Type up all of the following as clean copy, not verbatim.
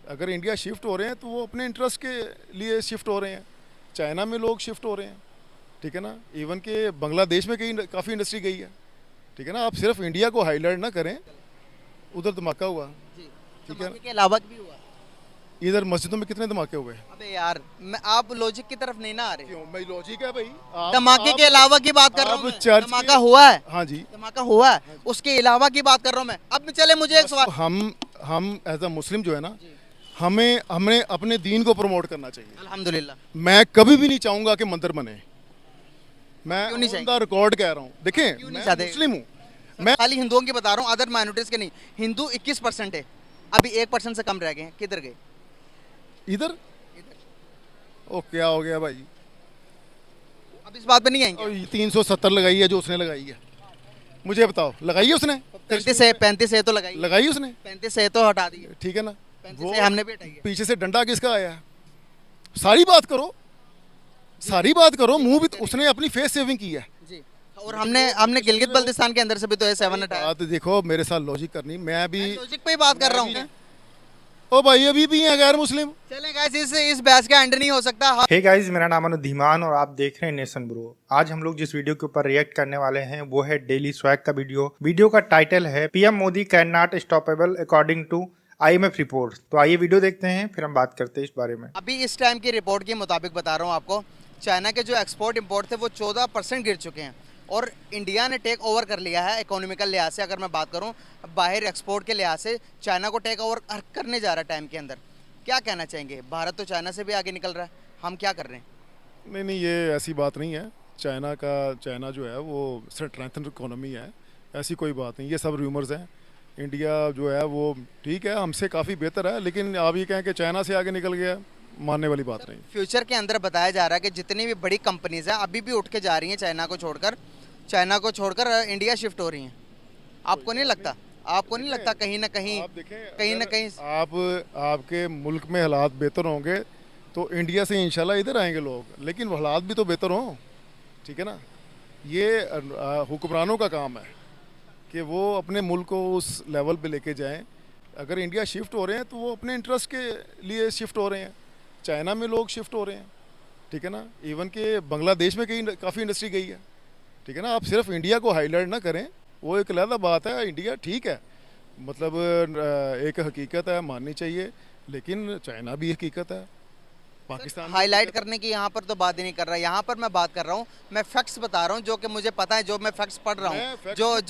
अगर India shift हो रहे हैं तो वो अपने इंटरेस्ट के लिए शिफ्ट हो रहे हैं। चाइना में लोग शिफ्ट हो रहे हैं, ठीक है ना। इवन के बांग्लादेश में कई काफ़ी इंडस्ट्री गई है, ठीक है ना। आप सिर्फ इंडिया को हाईलाइट ना करें, उधर धमाका हुआ, जी, ठीक है। धमाके के अलावा भी हुआ। इधर मस्जिदों में कितने धमाके हुए? अबे यार, आप लॉजिक की तरफ नहीं ना आ रहे। क्यों, मैं लॉजिक है भाई। धमाके के अलावा की बात कर रहा हूँ मैं। चर्च धमाका हुआ है, हाँ जी, धमाका हुआ है, उसके अलावा की बात कर रहा हूँ मैं। अब चले मुझे एक सवाल। हम एज अ मुस्लिम जो है ना, हमें अपने दीन को प्रमोट करना चाहिए। अल्हम्दुलिल्लाह। मैं कभी भी नहीं चाहूंगा कि मंदिर बने। मैं क्यों नहीं ऑन द रिकॉर्ड कह रहा हूँ, देखें क्यों नहीं मैं चाहते? मुस्लिम हूँ। मैं खाली हिंदुओं की बता रहा हूँ, अदर माइनॉरिटीज के नहीं। हिंदू 21% है, अभी 1% से कम रह गए हैं। किधर गए? इधर ओ क्या हो गया भाई? अब इस बात पे नहीं आएंगे। और 370 लगाई है जो उसने लगाई है, मुझे बताओ, लगाई है उसने? 35 है तो लगाई। लगाई उसने, 35 है तो हटा दिए। ठीक है ना। 35 है हमने भी हटाई है। पीछे से डंडा किसका आया है? सारी बात करो, सारी बात करो। मुंह भी तो उसने अपनी फेस सेविंग की है जी। और हमने हमने गिलगित बल्तिस्तान के अंदर से भी तो A7 हटाया। बात देखो, मेरे साथ लॉजिक करनी। मैं भी लॉजिक पे ही बात कर रहा हूँ। ओ भाई अभी भी हैं गैर मुस्लिम। चलें गाइस, इस बहस का एंड नहीं हो सकता। हे गाइस, मेरा नाम अनुधीमान और आप देख रहे हैं नेशन ब्रो। आज हम लोग जिस वीडियो के ऊपर रिएक्ट करने वाले हैं वो है डेली स्वैग का वीडियो। वीडियो का टाइटल है PM Modi can not stoppable according to IMF report. तो आइए वीडियो देखते हैं, फिर हम बात करते हैं इस बारे में। अभी इस टाइम की रिपोर्ट के मुताबिक बता रहा हूँ आपको, चाइना के जो एक्सपोर्ट इंपोर्ट थे वो 14% गिर चुके हैं और इंडिया ने टेक ओवर कर लिया है। इकोनॉमिकल लिहाज से अगर मैं बात करूँ, बाहर एक्सपोर्ट के लिहाज से चाइना को टेक ओवर करने जा रहा है टाइम के अंदर। क्या कहना चाहेंगे? भारत तो चाइना से भी आगे निकल रहा है, हम क्या कर रहे हैं? नहीं नहीं, ये ऐसी बात नहीं है। चाइना जो है वो स्ट्रेंथन इकोनॉमी है, ऐसी कोई बात नहीं। ये सब रूमर्स हैं। इंडिया जो है वो ठीक है, हमसे काफ़ी बेहतर है, लेकिन आप ये कहें कि चाइना से आगे निकल गया, मानने वाली बात नहीं। फ्यूचर के अंदर बताया जा रहा है कि जितनी भी बड़ी कंपनीज हैं अभी भी उठ के जा रही हैं चाइना को छोड़कर इंडिया शिफ्ट हो रही हैं। आपको नहीं लगता? आपको नहीं लगता कहीं ना कहीं, आप देखें, कहीं ना कहीं आपके मुल्क में हालात बेहतर होंगे तो इंडिया से इंशाल्लाह इधर आएंगे लोग, लेकिन हालात भी तो बेहतर हों, ठीक है ना। ये हुक्मरानों का काम है कि वो अपने मुल्क को उस लेवल पे लेके जाएं। अगर इंडिया शिफ्ट हो रहे हैं तो वो अपने इंटरेस्ट के लिए शिफ्ट हो रहे हैं। चाइना में लोग शिफ्ट हो रहे हैं, ठीक है ना। इवन के बांग्लादेश में कई काफ़ी इंडस्ट्री गई है, ठीक है ना। आप सिर्फ इंडिया को हाईलाइट ना करें, वो एक अलग बात है। इंडिया ठीक है, मतलब एक हकीकत है, माननी चाहिए, लेकिन चाइना भी हकीकत है, पाकिस्तान हाईलाइट करने की यहाँ पर तो बात ही नहीं कर रहा। यहाँ पर मैं बात कर रहा हूँ, मैं फैक्ट्स बता रहा हूँ जो कि मुझे पता है, जो मैं फैक्ट्स पढ़ रहा हूँ,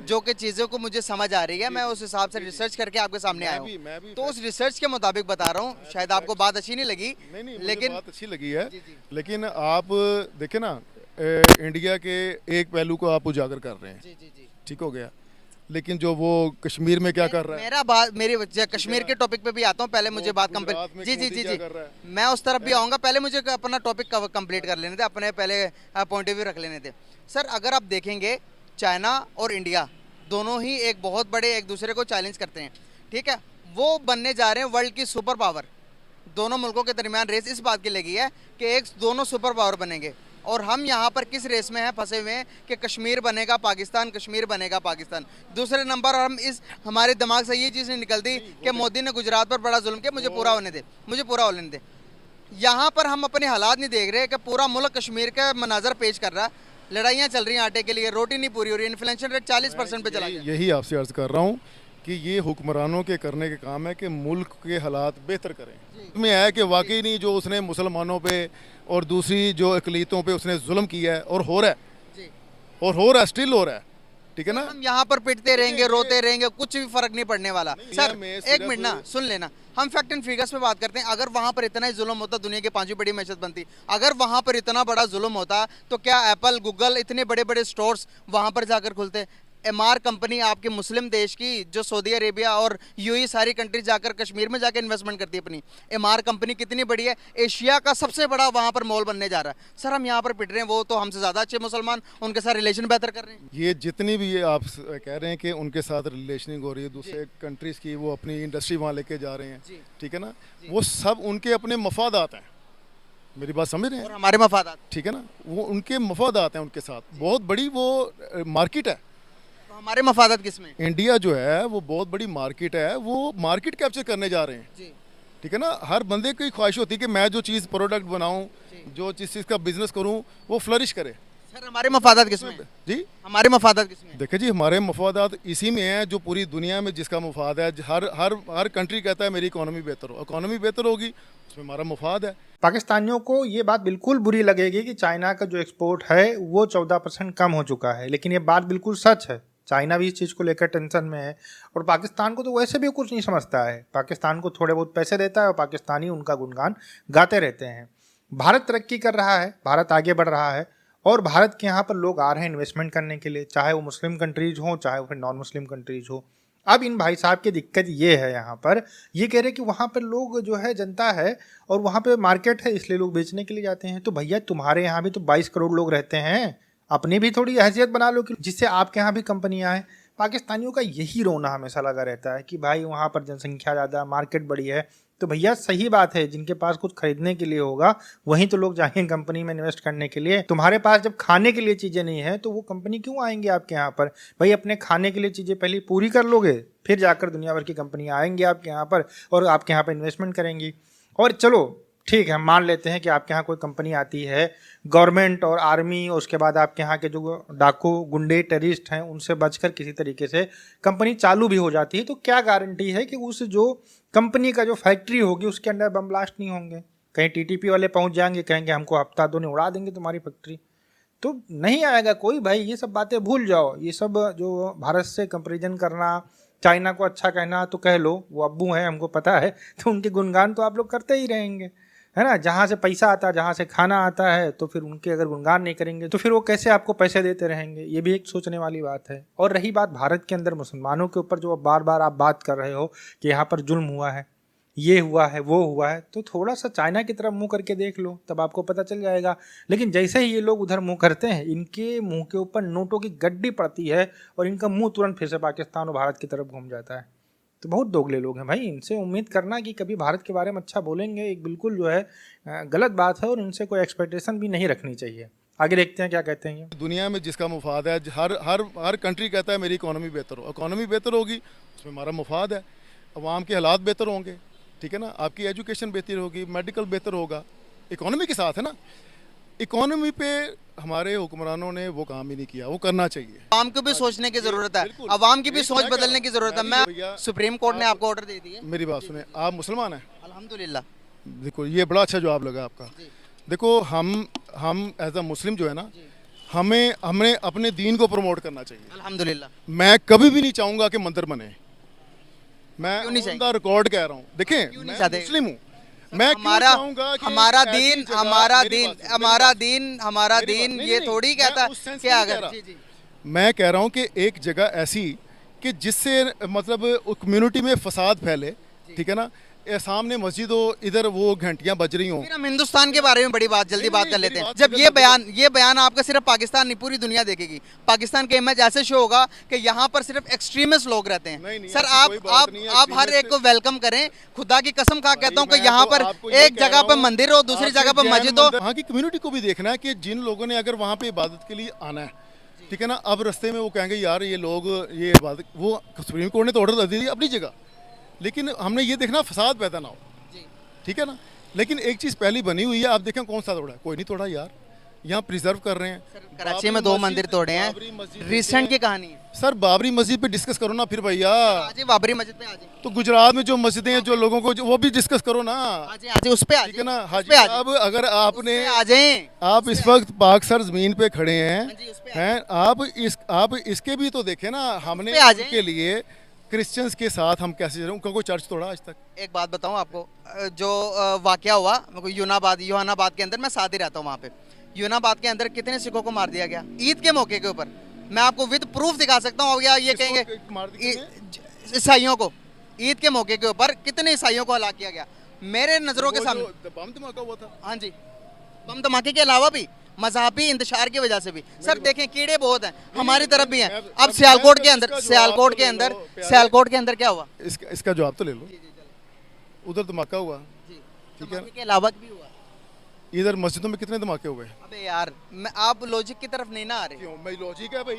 जो कि चीज़ों को मुझे समझ आ रही है, मैं उस हिसाब से रिसर्च करके आपके सामने आया हूँ। तो उस रिसर्च के मुताबिक बता रहा हूँ। शायद आपको बात अच्छी नहीं लगी, नहीं, लेकिन बात अच्छी लगी है। लेकिन आप देखें ना, इंडिया के एक पहलू को आप उजागर कर रहे हैं, ठीक हो गया, लेकिन जो वो कश्मीर में क्या कर रहा है। मेरी कश्मीर के टॉपिक पे भी आता हूँ, पहले मुझे बात कंप्लीट। जी, मैं उस तरफ भी आऊँगा, पहले मुझे अपना टॉपिक कंप्लीट कर लेने थे, अपने पहले पॉइंट ऑफ व्यू रख लेने थे। सर, अगर आप देखेंगे, चाइना और इंडिया दोनों ही एक बहुत बड़े एक दूसरे को चैलेंज करते हैं, ठीक है। वो बनने जा रहे हैं वर्ल्ड की सुपर पावर। दोनों मुल्कों के दरमियान रेस इस बात की लगी है कि दोनों सुपर पावर बनेंगे, और हम यहाँ पर किस रेस में हैं, फंसे हुए हैं कि कश्मीर बनेगा पाकिस्तान, कश्मीर बनेगा पाकिस्तान। दूसरे नंबर हमारे दिमाग से ये चीज़ नहीं निकलती कि मोदी ने गुजरात पर बड़ा जुल्म किया, मुझे पूरा होने दे। यहाँ पर हम अपने हालात नहीं देख रहे कि पूरा मुल्क कश्मीर का मनाजर पेश कर रहा है। लड़ाइयाँ चल रही हैं आटे के लिए, रोटी नहीं पूरी हो रही है, इन्फ्लेशन रेट 40% पे चला गया। यही आपसे अर्ज कर रहा हूँ कि ये हुक्मरानों के करने के काम है कि मुल्क के हालात बेहतर करें। में है कि वाकई नहीं जो उसने मुसलमानों पे और दूसरी जो अकलीतों पे उसने जुल्म किया है, और हो रहा है, स्टिल हो रहा है, ठीक है ना। हम यहाँ पर पिटते रहेंगे, रोते रहेंगे, कुछ भी फर्क नहीं पड़ने वाला। सर एक मिनट ना सुन लेना, हम फैक्ट एंड फिगर्स पे बात करते हैं। अगर वहाँ पर इतना ही जुल्म होता, दुनिया की 5वीं बड़ी मैशत बनती। अगर वहाँ पर इतना बड़ा जुल्म होता तो क्या एप्पल, गूगल, इतने बड़े बड़े स्टोर्स वहाँ पर जाकर खुलते? एमआर कंपनी आपके मुस्लिम देश की, जो सऊदी अरेबिया और यूएई सारी कंट्रीज जाकर कश्मीर में जाकर इन्वेस्टमेंट करती है अपनी, एमआर कंपनी कितनी बड़ी है, एशिया का सबसे बड़ा वहाँ पर मॉल बनने जा रहा है। सर हम यहाँ पर पिट रहे हैं, वो तो हमसे ज़्यादा अच्छे मुसलमान, उनके साथ रिलेशन बेहतर कर रहे हैं। ये जितनी भी ये आप कह रहे हैं कि उनके साथ रिलेशनिंग हो रही है दूसरे कंट्रीज़ की, वो अपनी इंडस्ट्री वहाँ लेके जा रहे हैं, ठीक है ना, वो सब उनके अपने मफादात हैं। मेरी बात समझ रहे हैं? और हमारे मफादात, ठीक है ना, वो उनके मफादात हैं, उनके साथ बहुत बड़ी वो मार्केट है। तो हमारे मफादात किस में? इंडिया जो है वो बहुत बड़ी मार्केट है, वो मार्केट कैप्चर करने जा रहे हैं, ठीक है ना। हर बंदे की ख्वाहिश होती है कि मैं जो चीज़ प्रोडक्ट बनाऊं, जो चीज़ का बिजनेस करूं, वो फ्लरिश करे। सर हमारे मफादात किसमें हैं? जी हमारे मफादात किसमें हैं? देखिए जी, हमारे मफादात इसी में हैं जो पूरी दुनिया में जिसका मफाद है। हर हर हर कंट्री कहता है मेरी इकोनॉमी बेहतर हो, इकोनॉमी बेहतर होगी उसमें हमारा मफाद है। पाकिस्तानियों को ये बात बिल्कुल बुरी लगेगी कि चाइना का जो एक्सपोर्ट है वो 14% कम हो चुका है, लेकिन ये बात बिल्कुल सच है। चाइना भी इस चीज़ को लेकर टेंशन में है और पाकिस्तान को तो वैसे भी कुछ नहीं समझता है। पाकिस्तान को थोड़े बहुत पैसे देता है और पाकिस्तानी उनका गुणगान गाते रहते हैं। भारत तरक्की कर रहा है, भारत आगे बढ़ रहा है और भारत के यहाँ पर लोग आ रहे हैं इन्वेस्टमेंट करने के लिए, चाहे वो मुस्लिम कंट्रीज हो चाहे वो फिर नॉन मुस्लिम कंट्रीज हो। अब इन भाई साहब की दिक्कत ये है, यहाँ पर ये कह रहे कि वहाँ पर लोग जो है जनता है और वहाँ पे मार्केट है इसलिए लोग बेचने के लिए जाते हैं। तो भैया तुम्हारे यहाँ भी तो 22 करोड़ लोग रहते हैं, अपनी भी थोड़ी हैसियत बना लो कि जिससे आपके यहाँ भी कंपनियाँ आए। पाकिस्तानियों का यही रोना हमेशा लगा रहता है कि भाई वहाँ पर जनसंख्या ज़्यादा, मार्केट बड़ी है। तो भैया सही बात है, जिनके पास कुछ खरीदने के लिए होगा वहीं तो लोग जाएंगे कंपनी में इन्वेस्ट करने के लिए। तुम्हारे पास जब खाने के लिए चीज़ें नहीं है तो वो कंपनी क्यों आएंगे आपके यहाँ पर? भाई अपने खाने के लिए चीज़ें पहले पूरी कर लोगे, फिर जाकर दुनिया भर की कंपनियाँ आएंगी आपके यहाँ पर और आपके यहाँ पर इन्वेस्टमेंट करेंगी। और चलो ठीक है, हम मान लेते हैं कि आपके यहाँ कोई कंपनी आती है, गवर्नमेंट और आर्मी और उसके बाद आपके यहाँ के जो डाकू गुंडे टेररिस्ट हैं उनसे बचकर किसी तरीके से कंपनी चालू भी हो जाती है, तो क्या गारंटी है कि उस जो कंपनी का जो फैक्ट्री होगी उसके अंदर बम ब्लास्ट नहीं होंगे? कहीं टीटीपी वाले पहुँच जाएंगे, कहेंगे हमको हफ्ता दो ने उड़ा देंगे तुम्हारी फैक्ट्री, तो नहीं आएगा कोई। भाई ये सब बातें भूल जाओ। ये सब जो भारत से कंपेरिजन करना, चाइना को अच्छा कहना तो कह लो, वो अब्बू हैं हमको पता है, तो उनके गुणगान तो आप लोग करते ही रहेंगे, है ना। जहाँ से पैसा आता है, जहाँ से खाना आता है, तो फिर उनके अगर गुणगान नहीं करेंगे तो फिर वो कैसे आपको पैसे देते रहेंगे? ये भी एक सोचने वाली बात है। और रही बात भारत के अंदर मुसलमानों के ऊपर जो बार बार आप बात कर रहे हो कि यहाँ पर जुल्म हुआ है, ये हुआ है, वो हुआ है, तो थोड़ा सा चाइना की तरफ मुंह करके देख लो, तब आपको पता चल जाएगा। लेकिन जैसे ही ये लोग उधर मुंह करते हैं, इनके मुंह के ऊपर नोटों की गड्डी पड़ती है और इनका मुंह तुरंत फिर से पाकिस्तान और भारत की तरफ घूम जाता है। तो बहुत दोगले लोग हैं भाई, इनसे उम्मीद करना कि कभी भारत के बारे में अच्छा बोलेंगे एक बिल्कुल जो है गलत बात है और इनसे कोई एक्सपेक्टेशन भी नहीं रखनी चाहिए। आगे देखते हैं क्या कहते हैं ये। दुनिया में जिसका मफाद है, हर हर हर कंट्री कहता है मेरी इकोनॉमी बेहतर हो, इकोनॉमी बेहतर होगी उसमें हमारा मफाद है। अवाम के हालात बेहतर होंगे, ठीक है ना, आपकी एजुकेशन बेहतर होगी, मेडिकल बेहतर होगा, इकोनॉमी के साथ है ना। इकोनॉमी पे हमारे हुक्मरानों ने वो काम ही नहीं किया, वो करना चाहिए। आवाम को भी सोचने की जरूरत है, अवाम की भी सोच बदलने की जरूरत है। मैं सुप्रीम कोर्ट ने आपको ऑर्डर दे दिया। मेरी बात सुने, आप मुसलमान हैं? अल्हम्दुलिल्लाह। देखो ये बड़ा अच्छा जवाब लगा आपका। देखो हम एज अ मुस्लिम जो है ना, हमें अपने दीन को प्रमोट करना चाहिए। अल्हम्दुलिल्लाह। मैं कभी भी नहीं चाहूंगा कि मंदिर बने। मैं क्यों नहीं ऑन द रिकॉर्ड कह रहा हूँ, देखें मैं मुस्लिम हूँ, मैं हमारा दीन ये थोड़ी कहता है कि अगर मैं कह रहा हूँ कि एक जगह ऐसी कि जिससे मतलब कम्युनिटी में फसाद फैले, ठीक है ना, सामने मस्जिद हो, इधर वो घंटियां बज रही हों। फिर हम हिंदुस्तान के बारे में बड़ी बात जल्दी बात कर लेते हैं। जब ये बयान आपका सिर्फ पाकिस्तान नहीं पूरी दुनिया देखेगी। पाकिस्तान के इमेज ऐसे शो होगा कि यहाँ पर सिर्फ एक्सट्रीमिस्ट लोग रहते हैं। सर आप हर एक को वेलकम करें, खुदा की कसम खा कहता हूँ कि यहाँ पर एक जगह पर मंदिर हो, दूसरी जगह पर मस्जिद हो। वहाँ की कम्युनिटी को भी देखना है कि जिन लोगों ने अगर वहाँ पे इबादत के लिए आना है, ठीक है ना, अब रास्ते में वो कहेंगे यार ये लोग ये इबादत, वो सुप्रीम कोर्ट ने तो ऑर्डर दे दिया अपनी जगह, लेकिन हमने ये देखना फसाद पैदा ना हो, ठीक है ना। लेकिन एक चीज़ पहली बनी हुई है, आप देखें कौन सा तोड़ा है? कोई नहीं तोड़ा यार, यहाँ प्रिजर्व कर रहे हैं। कराची में 2 मंदिर तोड़े हैं, रिसेंट की कहानी है। सर बाबरी मस्जिद पे डिस्कस करो ना फिर भैया। आज बाबरी मस्जिद पे आज तो गुजरात में जो मस्जिदें हैं, जो लोगों को वो भी डिस्कस करो ना। आज उस पे ठीक है ना। हाँ जी, अब अगर आपने आप इस वक्त पाक सर जमीन पे खड़े हैं, आप इसके भी तो देखें ना। हमने उनके लिए क्रिश्चियंस के साथ हम कैसे जा रहे हैं, उनका कोई चर्च तोड़ा आज तक? एक बात बताऊं आपको, जो वाकया हुआ यूनाबाद के अंदर, मैं साथ ही रहता हूं वहाँ पे। यूनाबाद के अंदर कितने सिखों को मार दिया गया ईद के मौके के ऊपर। मैं आपको विद प्रूफ दिखा सकता हूँ। या ये कहेंगे ईसाइयों को ईद के मौके के ऊपर कितने ईसाइयों को हलाक किया गया मेरे नजरों के सामने। बम धमाका हुआ था। हाँ जी, बम धमाके के अलावा भी मजहबी इंतशार की वजह से भी। सर देखें कीड़े बहुत हैं, हमारी तरफ भी हैं। अब सियालकोट के अंदर क्या हुआ, इसका जवाब तो ले लो। उधर धमाका हुआ, ठीक है, के अलावा भी हुआ। इधर मस्जिदों में कितने धमाके हुए? अबे यार आप लॉजिक की तरफ नहीं ना आ रहे। क्यों? मैं लॉजिक है भाई।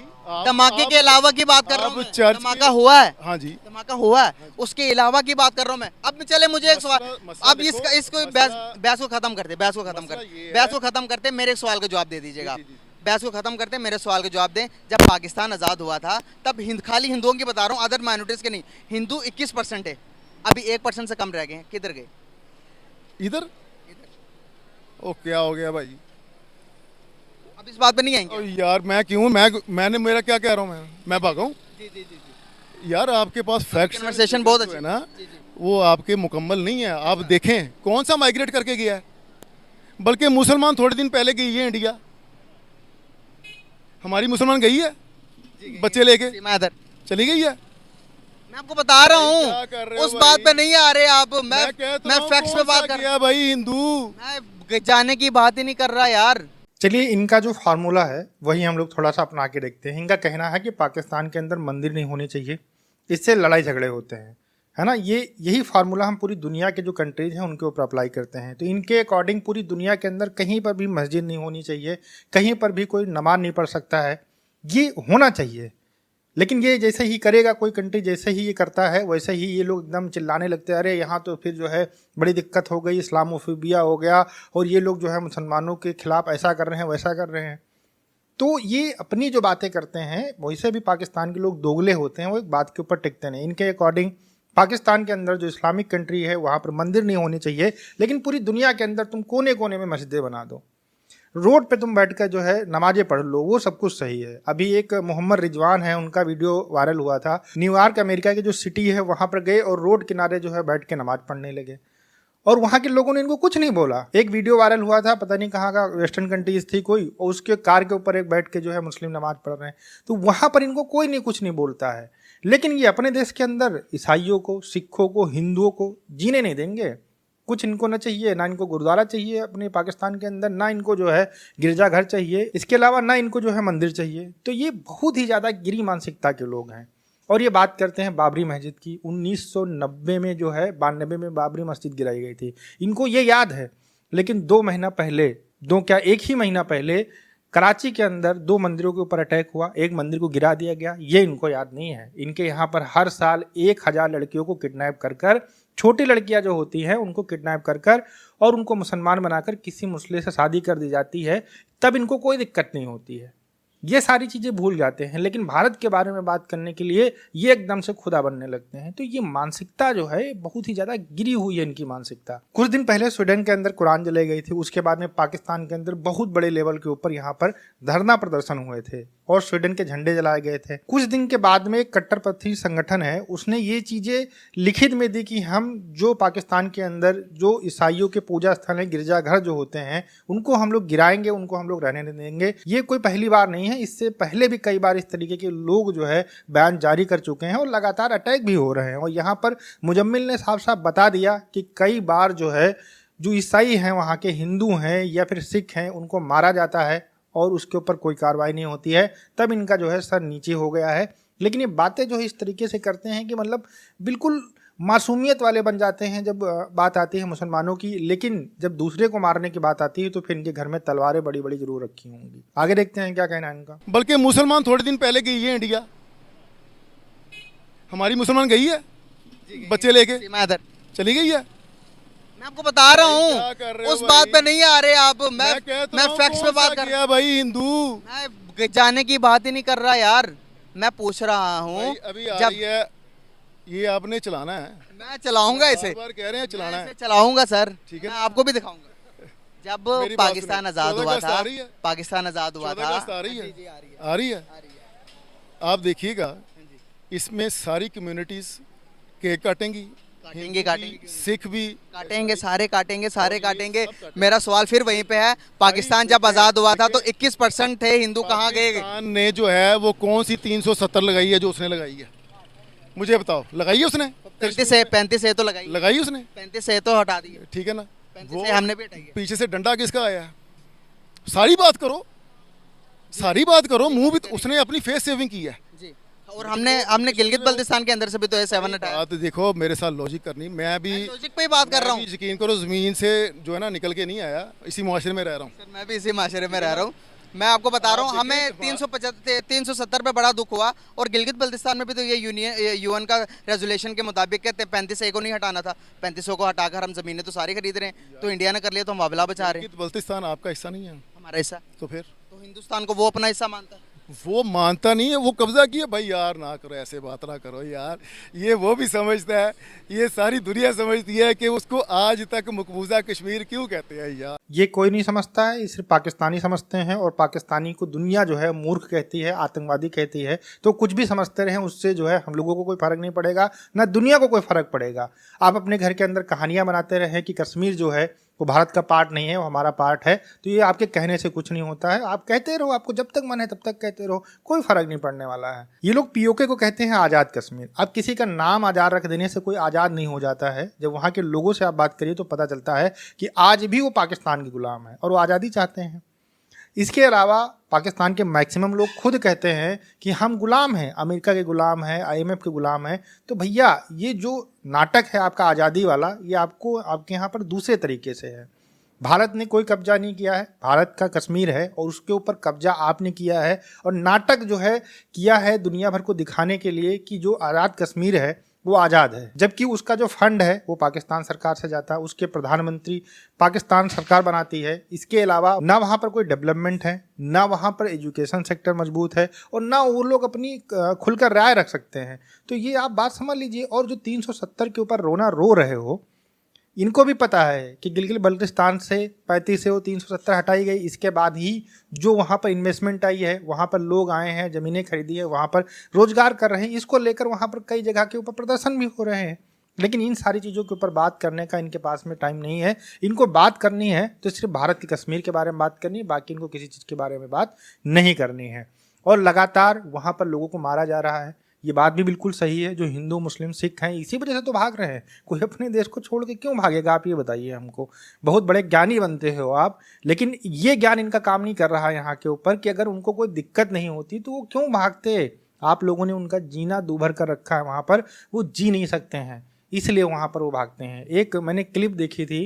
धमाके के अलावा की बात कर रहा हूँ आप मैं। चर्च धमाका के- हुआ है, हाँ जी। धमाका हुआ है, उसके अलावा की बात कर रहा हूँ मैं। अब चले मुझे एक सवाल, मसला अब देखो, इसको मसला- बहस को खत्म करते, बहस को खत्म मसला करते, ये है- बहस को खत्म करते, मेरे एक सवाल का जवाब दे दीजिएगा आप। जी, जी, जी। बहस को खत्म करते, मेरे सवाल का जवाब दें। जब पाकिस्तान आज़ाद हुआ था तब खाली हिंदुओं की बता रहा हूँ, अदर माइनॉरिटीज़ के नहीं। हिंदू 21% है, अभी 1% से कम रह गए हैं। किधर गए? इधर ओ क्या हो गया भाई? अब इस बात पे नहीं ओ आएंगे। यार मैं क्यों, मैंने मेरा क्या कह रहा हूँ, मैं भागा हूँ? जी जी जी जी। यार आपके पास फैक्ट्स कन्वर्सेशन बहुत अच्छी है ना, जी, जी। वो आपके मुकम्मल नहीं है। आप देखें कौन सा माइग्रेट करके गया है, बल्कि मुसलमान थोड़े दिन पहले गई है इंडिया। हमारी मुसलमान गई है बच्चे लेके, सीमा इधर चली गई है। मैं आपको बता रहा क्या कर हूँ, रहे हो उस बात भाई? पे नहीं आ रहे आप। मैं कह तो मैं रहा हूँ, फैक्ट्स पे कौन बात सा कर गया भाई हिंदू? मैं जाने की बात ही नहीं कर रहा यार। चलिए, इनका जो फार्मूला है वही हम लोग थोड़ा सा अपना के देखते हैं। इनका कहना है कि पाकिस्तान के अंदर मंदिर नहीं होने चाहिए, इससे लड़ाई झगड़े होते हैं, है ना। यही फार्मूला हम पूरी दुनिया के जो कंट्रीज हैं उनके ऊपर अप्लाई करते हैं। तो इनके अकॉर्डिंग पूरी दुनिया के अंदर कहीं पर भी मस्जिद नहीं होनी चाहिए, कहीं पर भी कोई नमाज नहीं पढ़ सकता है। ये होना चाहिए, लेकिन ये जैसे ही करेगा कोई कंट्री, जैसे ही ये करता है वैसे ही ये लोग एकदम चिल्लाने लगते हैं, अरे यहाँ तो फिर जो है बड़ी दिक्कत हो गई, इस्लामोफोबिया हो गया, और ये लोग जो है मुसलमानों के खिलाफ ऐसा कर रहे हैं वैसा कर रहे हैं। तो ये अपनी जो बातें करते हैं वैसे भी पाकिस्तान के लोग दोगले होते हैं, वो एक बात के ऊपर टिकते नहीं। इनके अकॉर्डिंग पाकिस्तान के अंदर जो इस्लामिक कंट्री है वहाँ पर मंदिर नहीं होने चाहिए, लेकिन पूरी दुनिया के अंदर तुम कोने कोने में मस्जिदें बना दो, रोड पे तुम बैठकर जो है नमाजें पढ़ लो, वो सब कुछ सही है। अभी एक मोहम्मद रिजवान है, उनका वीडियो वायरल हुआ था। न्यूयॉर्क अमेरिका की जो सिटी है वहाँ पर गए और रोड किनारे जो है बैठ के नमाज पढ़ने लगे, और वहाँ के लोगों ने इनको कुछ नहीं बोला। एक वीडियो वायरल हुआ था, पता नहीं कहाँ का, वेस्टर्न कंट्रीज थी कोई, और उसके कार के ऊपर एक बैठ के जो है मुस्लिम नमाज पढ़ रहे हैं, तो वहाँ पर इनको कोई नहीं कुछ नहीं बोलता है। लेकिन ये अपने देश के अंदर ईसाइयों को, सिखों को, हिंदुओं को जीने नहीं देंगे। कुछ इनको ना चाहिए, ना इनको गुरुद्वारा चाहिए अपने पाकिस्तान के अंदर, ना इनको जो है गिरजाघर चाहिए, इसके अलावा ना इनको जो है मंदिर चाहिए। तो ये बहुत ही ज़्यादा गिरी मानसिकता के लोग हैं। और ये बात करते हैं बाबरी मस्जिद की। 1990 में जो है 92 में बाबरी मस्जिद गिराई गई थी, इनको ये याद है। लेकिन 2 महीना पहले, एक ही महीना पहले कराची के अंदर 2 मंदिरों के ऊपर अटैक हुआ, एक मंदिर को गिरा दिया गया, ये इनको याद नहीं है। इनके यहाँ पर हर साल 1000 लड़कियों को किडनैप कर छोटी लड़कियां जो होती हैं उनको किडनैप कर और उनको मुसलमान बनाकर किसी मुस्लिम से शादी कर दी जाती है, तब इनको कोई दिक्कत नहीं होती है। ये सारी चीज़ें भूल जाते हैं, लेकिन भारत के बारे में बात करने के लिए ये एकदम से खुदा बनने लगते हैं। तो ये मानसिकता जो है बहुत ही ज़्यादा गिरी हुई है इनकी मानसिकता। कुछ दिन पहले स्वीडन के अंदर कुरान जलाई गई थी, उसके बाद में पाकिस्तान के अंदर बहुत बड़े लेवल के ऊपर यहाँ पर धरना प्रदर्शन हुए थे और स्वीडन के झंडे जलाए गए थे। कुछ दिन के बाद में एक कट्टरपंथी संगठन है, उसने ये चीज़ें लिखित में दी कि हम जो पाकिस्तान के अंदर जो ईसाइयों के पूजा स्थल हैं, गिरजाघर जो होते हैं, उनको हम लोग गिराएंगे, उनको हम लोग रहने नहीं देंगे। ये कोई पहली बार नहीं है, इससे पहले भी कई बार इस तरीके के लोग जो है बयान जारी कर चुके हैं और लगातार अटैक भी हो रहे हैं। और यहाँ पर मुजम्मिल ने साफ साफ बता दिया कि कई बार जो है जो ईसाई हैं, वहाँ के हिंदू हैं या फिर सिख हैं, उनको मारा जाता है और उसके ऊपर कोई कार्रवाई नहीं होती है, तब इनका जो है सर नीचे हो गया है। लेकिन ये बातें जो है इस तरीके से करते हैं कि मतलब बिल्कुल मासूमियत वाले बन जाते हैं जब बात आती है मुसलमानों की, लेकिन जब दूसरे को मारने की बात आती है तो फिर इनके घर में तलवारें बड़ी बड़ी जरूर रखी होंगी। आगे देखते हैं क्या कहना है इनका। बल्कि मुसलमान थोड़े दिन पहले गई है इंडिया, हमारी मुसलमान गई है बच्चे लेके, सीमा इधर चली गई है। मैं आपको बता रहा क्या कर हूँ, रहे हो उस भाई? बात पे नहीं आ रहे आप। कह तो मैं रहा हूँ, फैक्ट्स पे कौन बात सा कर गया भाई हिंदू? मैं जाने की बात ही नहीं कर रहा यार, मैं पूछ रहा हूँ। भाई अभी आ जब रही है, ये आपने चलाना है, मैं चलाऊंगा इसे, बार कह रहे हैं चलाना मैं है। इसे चलाऊंगा सर, ठीक है। मैं आपको भी दिखाऊंगा। जब मेरी बात पाकिस्तान सुनिए, आजाद 14 हुआ अगस्त था, आ रही है? पाकिस्तान आजाद हुआ 14 था, अगस्त आ रही है? जी, जी, आ रही है, आ रही है। आ रही है। आप देखिएगा इसमें सारी कम्युनिटीज केक काटेंगी, काटेंगे काटेंगे सिख भी काटेंगे, सारे काटेंगे, सारे और ये काटेंगे। सब काटेंगे। मेरा सवाल फिर वहीं पे है, पाकिस्तान जब आजाद हुआ था तो 21% थे हिंदू, कहाँ गए? पाकिस्तान ने जो है वो कौन सी 370 लगाई है जो उसने लगाई है, मुझे बताओ। लगाई है उसने? 35 है तो लगाई, लगाई उसने, 35 है तो हटा दी, ठीक है ना। 35 है हमने भी हटाई है। पीछे से डंडा किसका आया है? सारी बात करो, सारी बात करो। मुंह भी तो उसने अपनी फेस सेविंग की है, जी, और हमने गिलगित बल्तिस्तान के अंदर से भी तो है 7 हटाया। बात देखो, मेरे साथ लॉजिक करनी, मैं भी लॉजिक पे ही बात कर रहा हूँ यकीन करो, जमीन से जो है ना निकल के नहीं आया, इसी मुआशरे में रह रहा हूँ। सर, मैं भी इसी माशरे में रह रहा हूँ। मैं आपको बता रहा हूँ, हमें 370 पे बड़ा दुख हुआ, और गिलगित बल्तिस्तान में भी तो ये यूएन का रेजोल्यूशन के मुताबिक कहते 35A को नहीं हटाना था, 3500 को हटाकर हम जमीनें तो सारी खरीद रहे हैं, तो इंडिया ने कर लिया तो हम वाबला बचा रहे हैं। गिलगित बल्तिस्तान आपका हिस्सा नहीं है, हमारा हिस्सा तो फिर तो हिंदुस्तान को वो अपना हिस्सा मानता है। वो मानता नहीं है, वो कब्जा किया। भाई यार ना करो, ऐसे बात ना करो यार, ये वो भी समझता है, ये सारी दुनिया समझती है कि उसको आज तक मकबूजा कश्मीर क्यों कहते हैं यार। ये कोई नहीं समझता है, ये सिर्फ पाकिस्तानी समझते हैं, और पाकिस्तानी को दुनिया जो है मूर्ख कहती है, आतंकवादी कहती है। तो कुछ भी समझते रहें, उससे जो है हम लोगों को कोई फर्क नहीं पड़ेगा, ना दुनिया को कोई फर्क पड़ेगा। आप अपने घर के अंदर कहानियां बनाते रहें कि कश्मीर जो है वो भारत का पार्ट नहीं है, वो हमारा पार्ट है, तो ये आपके कहने से कुछ नहीं होता है। आप कहते रहो, आपको जब तक मन है तब तक कहते रहो, कोई फर्क नहीं पड़ने वाला है। ये लोग पीओके को कहते हैं आज़ाद कश्मीर। अब किसी का नाम आज़ाद रख देने से कोई आज़ाद नहीं हो जाता है। जब वहाँ के लोगों से आप बात करिए तो पता चलता है कि आज भी वो पाकिस्तान के गुलाम है और वो आज़ादी चाहते हैं। इसके अलावा पाकिस्तान के मैक्सिमम लोग खुद कहते हैं कि हम गुलाम हैं, अमेरिका के गुलाम हैं, IMF के गुलाम हैं। तो भैया ये जो नाटक है आपका आज़ादी वाला, ये आपको आपके यहाँ पर दूसरे तरीके से है। भारत ने कोई कब्जा नहीं किया है, भारत का कश्मीर है और उसके ऊपर कब्जा आपने किया है, और नाटक जो है किया है दुनिया भर को दिखाने के लिए कि जो आज़ाद कश्मीर है वो आज़ाद है, जबकि उसका जो फंड है वो पाकिस्तान सरकार से जाता है, उसके प्रधानमंत्री पाकिस्तान सरकार बनाती है। इसके अलावा ना वहाँ पर कोई डेवलपमेंट है, ना वहाँ पर एजुकेशन सेक्टर मजबूत है, और ना वो लोग अपनी खुलकर राय रख सकते हैं। तो ये आप बात समझ लीजिए। और जो 370 के ऊपर रोना रो रहे हो, इनको भी पता है कि गिलगित बल्तिस्तान से 35 से वो 370 हटाई गई। इसके बाद ही जो वहाँ पर इन्वेस्टमेंट आई है, वहाँ पर लोग आए हैं, ज़मीनें खरीदी है, वहाँ पर रोजगार कर रहे हैं, इसको लेकर वहाँ पर कई जगह के ऊपर प्रदर्शन भी हो रहे हैं। लेकिन इन सारी चीज़ों के ऊपर बात करने का इनके पास में टाइम नहीं है। इनको बात करनी है तो सिर्फ भारत के कश्मीर के बारे में बात करनी है, बाकी इनको किसी चीज़ के बारे में बात नहीं करनी है। और लगातार वहाँ पर लोगों को मारा जा रहा है, ये बात भी बिल्कुल सही है। जो हिंदू मुस्लिम सिख हैं इसी वजह से तो भाग रहे हैं। कोई अपने देश को छोड़ के क्यों भागेगा, आप ये बताइए हमको। बहुत बड़े ज्ञानी बनते हो आप, लेकिन ये ज्ञान इनका काम नहीं कर रहा है यहाँ के ऊपर कि अगर उनको कोई दिक्कत नहीं होती तो वो क्यों भागते। आप लोगों ने उनका जीना दूभर कर रखा है, वहाँ पर वो जी नहीं सकते हैं, इसलिए वहाँ पर वो भागते हैं। एक मैंने क्लिप देखी थी,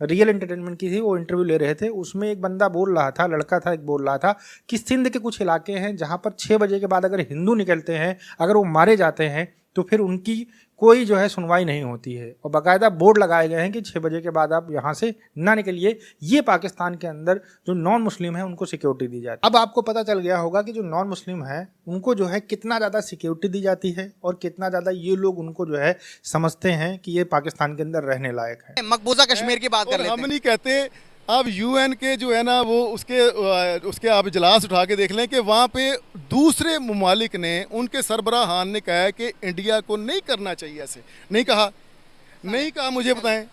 रियल एंटरटेनमेंट की थी, वो इंटरव्यू ले रहे थे, उसमें एक बंदा बोल रहा था, लड़का था एक, बोल रहा था कि सिंध के कुछ इलाके हैं जहाँ पर 6 बजे के बाद अगर हिंदू निकलते हैं, अगर वो मारे जाते हैं तो फिर उनकी कोई जो है सुनवाई नहीं होती है, और बाकायदा बोर्ड लगाए गए हैं कि 6 बजे के बाद आप यहाँ से ना निकलिए। ये पाकिस्तान के अंदर जो नॉन मुस्लिम है उनको सिक्योरिटी दी जाती है। अब आपको पता चल गया होगा कि जो नॉन मुस्लिम है उनको जो है कितना ज़्यादा सिक्योरिटी दी जाती है, और कितना ज़्यादा ये लोग उनको जो है समझते हैं कि ये पाकिस्तान के अंदर रहने लायक है। मकबूजा कश्मीर की बात कर लेते हैं। हम नहीं कहते। अब UN के जो है ना वो उसके आप इजलास उठा के देख लें कि वहाँ पे दूसरे ममालिक ने, उनके सरबराहान ने कहा है कि इंडिया को नहीं करना चाहिए। ऐसे नहीं कहा मुझे बताएं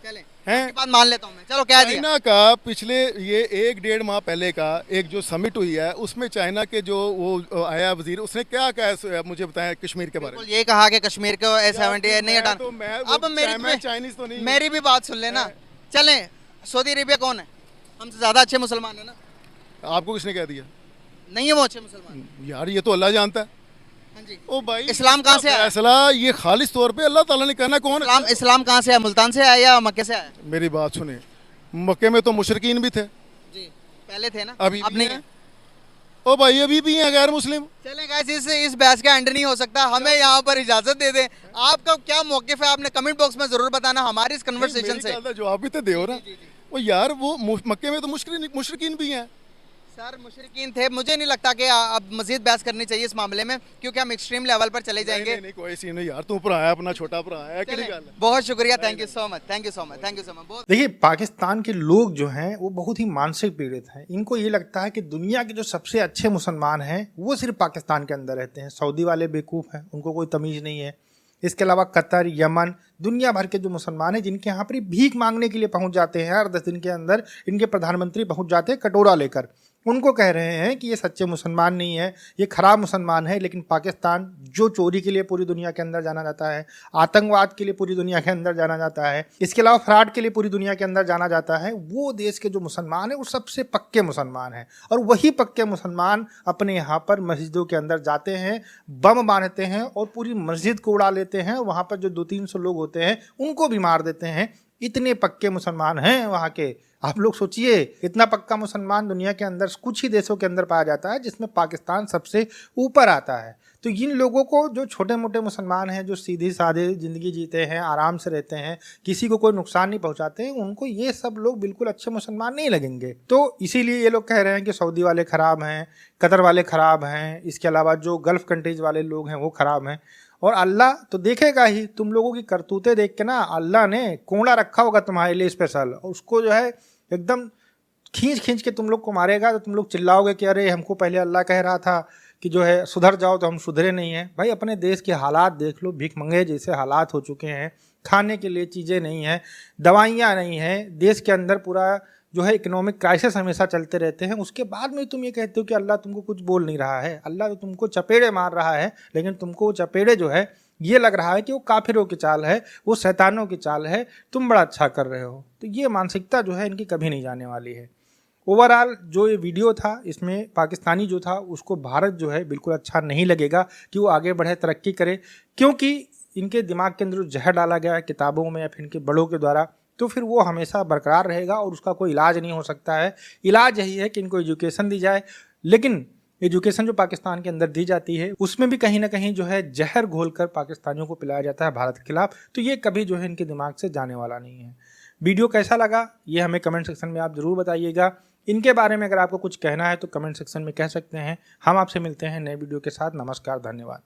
हैं। बात मान लेता हूँ मैं, चलो कह दिया। चाइना का पिछले ये 1-1.5 माह पहले का एक जो समिट हुई है, उसमें चाइना के जो वो आया वजीर, उसने क्या कहा मुझे बताएं कश्मीर के बारे में। ये कहा कि कश्मीर को A70 नहीं हटाना। तो अब चाइनीज तो नहीं, मेरी भी बात सुन लेना। चलें, सऊदी अरेबिया कौन है, हमसे ज्यादा अच्छे मुसलमान है ना। आपको किसने कह दिया नहीं है वो अच्छे मुसलमान यार, ये तो अल्लाह जानता है। हाँ जी। ओ भाई, इस्लाम कहाँ से आया? फैसला ये खालिस तौर पे अल्लाह ताला ने कहना। कौन इस्लाम कहाँ से आया, मुल्तान से आया या मक्के से आया? मेरी बात सुने, मक्के में तो मुशरकीन भी थे जी, पहले थे ना, अभी अब नहीं है। है। ओ भाई अभी भी हैं गैर मुस्लिम। चलें गाइस, इस बहस का एंड नहीं हो सकता, हमें यहाँ पर इजाजत दे दें। आपका क्या मौकिफ है, आपने कमेंट बॉक्स में जरूर बताना हमारी इस कन्वर्सेशन से। जवाब भी तो दे ना। वो यार वो मक्के में तो मुशरकीन भी हैं। सर मुशरिकीन थे, मुझे नहीं लगता कि अब मजीद बहस करनी चाहिए इस मामले में, क्योंकि हम एक्सट्रीम लेवल पर चले जाएंगे। नहीं, कोई सीन नहीं यार, तू भरा है अपना, छोटा भरा है। बहुत शुक्रिया, thank you so much, thank you so much, thank you so much. देखिए, पाकिस्तान के लोग जो हैं वो बहुत ही मानसिक पीड़ित हैं। इनको ये लगता है कि दुनिया के जो सबसे अच्छे मुसलमान हैं वो सिर्फ पाकिस्तान के अंदर रहते हैं। सऊदी वाले बेवकूफ़ हैं, उनको कोई तमीज़ नहीं है। इसके अलावा कतर, यमन, दुनिया भर के जो मुसलमान हैं जिनके यहाँ पर भीख मांगने के लिए पहुँच जाते हैं, हर 10 दिन के अंदर इनके प्रधानमंत्री पहुँच जाते हैं कटोरा लेकर, उनको कह रहे हैं कि ये सच्चे मुसलमान नहीं है, ये खराब मुसलमान है। लेकिन पाकिस्तान जो चोरी के लिए पूरी दुनिया के अंदर जाना जाता है, आतंकवाद के लिए पूरी दुनिया के अंदर जाना जाता है, इसके अलावा फ्रॉड के लिए पूरी दुनिया के अंदर जाना जाता है, वो देश के जो मुसलमान है वो सबसे पक्के मुसलमान हैं। और वही पक्के मुसलमान अपने यहाँ पर मस्जिदों के अंदर जाते हैं, बम बांधते हैं और पूरी मस्जिद को उड़ा लेते हैं। वहाँ पर जो 200-300 लोग होते हैं उनको भी मार देते हैं। इतने पक्के मुसलमान हैं वहाँ के। आप लोग सोचिए, इतना पक्का मुसलमान दुनिया के अंदर कुछ ही देशों के अंदर पाया जाता है, जिसमें पाकिस्तान सबसे ऊपर आता है। तो इन लोगों को, जो छोटे मोटे मुसलमान हैं, जो सीधी सादे ज़िंदगी जीते हैं, आराम से रहते हैं, किसी को कोई नुकसान नहीं पहुंचाते हैं, उनको ये सब लोग बिल्कुल अच्छे मुसलमान नहीं लगेंगे। तो इसीलिए ये लोग कह रहे हैं कि सऊदी वाले ख़राब हैं, कतर वाले ख़राब हैं, इसके अलावा जो गल्फ़ कंट्रीज़ वाले लोग हैं वो ख़राब हैं। और अल्लाह तो देखेगा ही, तुम लोगों की करतूतें देख के ना अल्लाह ने कोड़ा रखा होगा तुम्हारे लिए स्पेशल, और उसको जो है एकदम खींच खींच के तुम लोग को मारेगा। तो तुम लोग चिल्लाओगे कि अरे हमको पहले अल्लाह कह रहा था कि जो है सुधर जाओ, तो हम सुधरे नहीं हैं। भाई अपने देश के हालात देख लो, भीख मंगे जैसे हालात हो चुके हैं, खाने के लिए चीज़ें नहीं हैं, दवाइयाँ नहीं हैं, देश के अंदर पूरा जो है इकोनॉमिक क्राइसिस हमेशा चलते रहते हैं। उसके बाद में तुम ये कहते हो कि अल्लाह तुमको कुछ बोल नहीं रहा है। अल्लाह तो तुमको चपेड़े मार रहा है, लेकिन तुमको वो चपेड़े जो है ये लग रहा है कि वो काफिरों की चाल है, वो शैतानों की चाल है, तुम बड़ा अच्छा कर रहे हो। तो ये मानसिकता जो है इनकी कभी नहीं जाने वाली है। ओवरऑल जो ये वीडियो था, इसमें पाकिस्तानी जो था उसको भारत जो है बिल्कुल अच्छा नहीं लगेगा कि वो आगे बढ़े, तरक्की करे, क्योंकि इनके दिमाग के अंदर जहर डाला गया है किताबों में या फिर इनके बड़ों के द्वारा, तो फिर वो हमेशा बरकरार रहेगा और उसका कोई इलाज नहीं हो सकता है। इलाज यही है कि इनको एजुकेशन दी जाए, लेकिन एजुकेशन जो पाकिस्तान के अंदर दी जाती है उसमें भी कहीं ना कहीं जो है जहर घोलकर पाकिस्तानियों को पिलाया जाता है भारत के खिलाफ। तो ये कभी जो है इनके दिमाग से जाने वाला नहीं है। वीडियो कैसा लगा ये हमें कमेंट सेक्शन में आप ज़रूर बताइएगा। इनके बारे में अगर आपको कुछ कहना है तो कमेंट सेक्शन में कह सकते हैं। हम आपसे मिलते हैं नए वीडियो के साथ। नमस्कार, धन्यवाद।